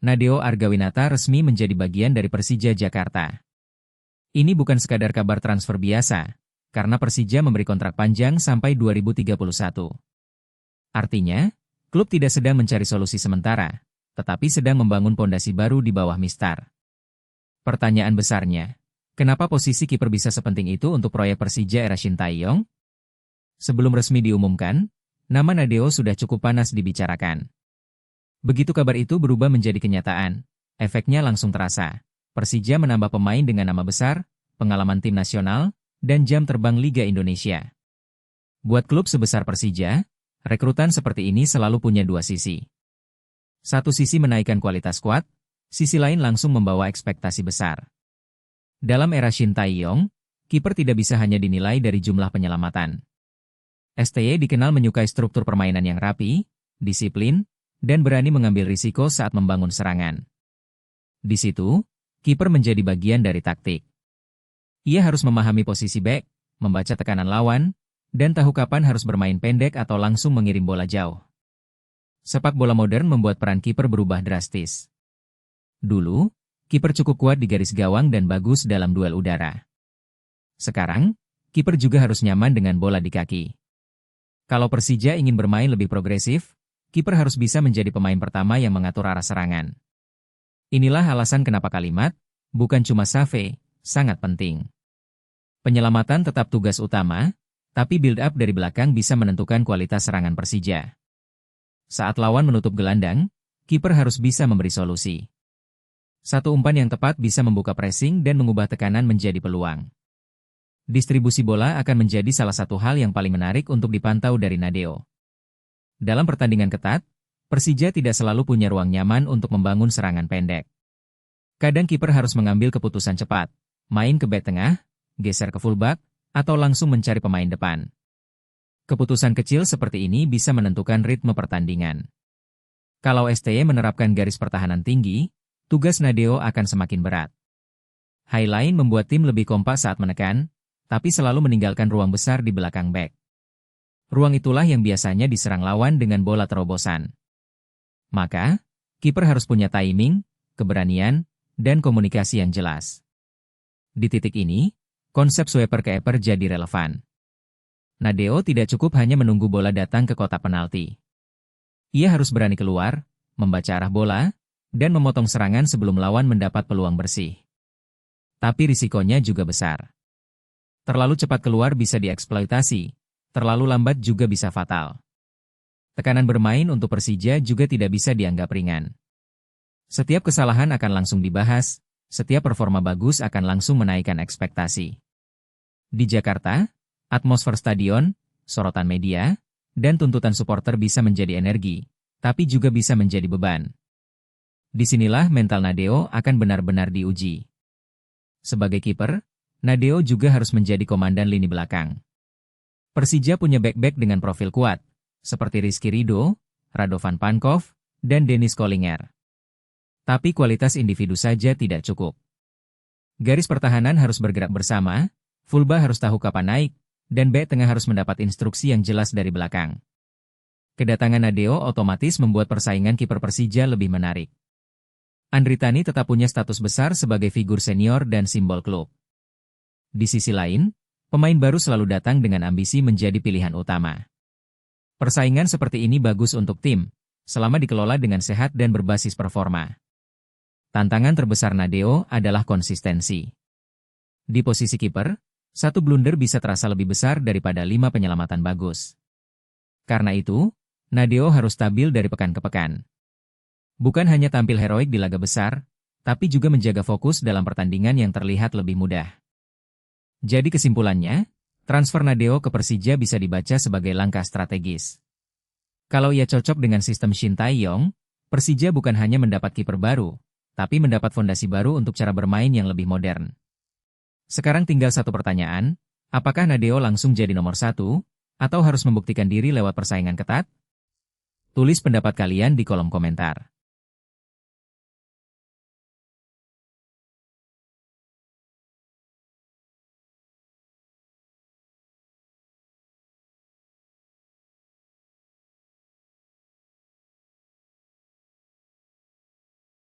Nadeo Argawinata resmi menjadi bagian dari Persija Jakarta. Ini bukan sekadar kabar transfer biasa, karena Persija memberi kontrak panjang sampai 2031. Artinya, klub tidak sedang mencari solusi sementara, tetapi sedang membangun pondasi baru di bawah Mistar. Pertanyaan besarnya, kenapa posisi kiper bisa sepenting itu untuk proyek Persija era Shin Tae-yong? Sebelum resmi diumumkan, nama Nadeo sudah cukup panas dibicarakan. Begitu kabar itu berubah menjadi kenyataan, efeknya langsung terasa. Persija menambah pemain dengan nama besar, pengalaman tim nasional, dan jam terbang Liga Indonesia. Buat klub sebesar Persija, rekrutan seperti ini selalu punya dua sisi. Satu sisi menaikkan kualitas skuad, sisi lain langsung membawa ekspektasi besar. Dalam era Shin Tae-yong, kiper tidak bisa hanya dinilai dari jumlah penyelamatan. STY dikenal menyukai struktur permainan yang rapi, disiplin, dan berani mengambil risiko saat membangun serangan. Di situ, kiper menjadi bagian dari taktik. Ia harus memahami posisi bek, membaca tekanan lawan, dan tahu kapan harus bermain pendek atau langsung mengirim bola jauh. Sepak bola modern membuat peran kiper berubah drastis. Dulu, kiper cukup kuat di garis gawang dan bagus dalam duel udara. Sekarang, kiper juga harus nyaman dengan bola di kaki. Kalau Persija ingin bermain lebih progresif, kiper harus bisa menjadi pemain pertama yang mengatur arah serangan. Inilah alasan kenapa kalimat, bukan cuma save, sangat penting. Penyelamatan tetap tugas utama, tapi build-up dari belakang bisa menentukan kualitas serangan Persija. Saat lawan menutup gelandang, kiper harus bisa memberi solusi. Satu umpan yang tepat bisa membuka pressing dan mengubah tekanan menjadi peluang. Distribusi bola akan menjadi salah satu hal yang paling menarik untuk dipantau dari Nadeo. Dalam pertandingan ketat, Persija tidak selalu punya ruang nyaman untuk membangun serangan pendek. Kadang kiper harus mengambil keputusan cepat, main ke bek tengah, geser ke fullback, atau langsung mencari pemain depan. Keputusan kecil seperti ini bisa menentukan ritme pertandingan. Kalau STY menerapkan garis pertahanan tinggi, tugas Nadeo akan semakin berat. Highline membuat tim lebih kompak saat menekan, tapi selalu meninggalkan ruang besar di belakang bek. Ruang itulah yang biasanya diserang lawan dengan bola terobosan. Maka, kiper harus punya timing, keberanian, dan komunikasi yang jelas. Di titik ini, konsep sweeper ke keeper jadi relevan. Nadeo tidak cukup hanya menunggu bola datang ke kotak penalti. Ia harus berani keluar, membaca arah bola, dan memotong serangan sebelum lawan mendapat peluang bersih. Tapi risikonya juga besar. Terlalu cepat keluar bisa dieksploitasi. Terlalu lambat juga bisa fatal. Tekanan bermain untuk Persija juga tidak bisa dianggap ringan. Setiap kesalahan akan langsung dibahas, setiap performa bagus akan langsung menaikkan ekspektasi. Di Jakarta, atmosfer stadion, sorotan media, dan tuntutan supporter bisa menjadi energi, tapi juga bisa menjadi beban. Disinilah mental Nadeo akan benar-benar diuji. Sebagai kiper, Nadeo juga harus menjadi komandan lini belakang. Persija punya back-back dengan profil kuat, seperti Rizky Ridho, Radovan Pankov, dan Dennis Kollinger. Tapi kualitas individu saja tidak cukup. Garis pertahanan harus bergerak bersama, fullback harus tahu kapan naik, dan back tengah harus mendapat instruksi yang jelas dari belakang. Kedatangan Nadeo otomatis membuat persaingan kiper Persija lebih menarik. Andri Tani tetap punya status besar sebagai figur senior dan simbol klub. Di sisi lain, pemain baru selalu datang dengan ambisi menjadi pilihan utama. Persaingan seperti ini bagus untuk tim, selama dikelola dengan sehat dan berbasis performa. Tantangan terbesar Nadeo adalah konsistensi. Di posisi kiper, satu blunder bisa terasa lebih besar daripada 5 penyelamatan bagus. Karena itu, Nadeo harus stabil dari pekan ke pekan. Bukan hanya tampil heroik di laga besar, tapi juga menjaga fokus dalam pertandingan yang terlihat lebih mudah. Jadi kesimpulannya, transfer Nadeo ke Persija bisa dibaca sebagai langkah strategis. Kalau ia cocok dengan sistem Shin Tae-yong, Persija bukan hanya mendapat kiper baru, tapi mendapat fondasi baru untuk cara bermain yang lebih modern. Sekarang tinggal satu pertanyaan, apakah Nadeo langsung jadi nomor 1, atau harus membuktikan diri lewat persaingan ketat? Tulis pendapat kalian di kolom komentar.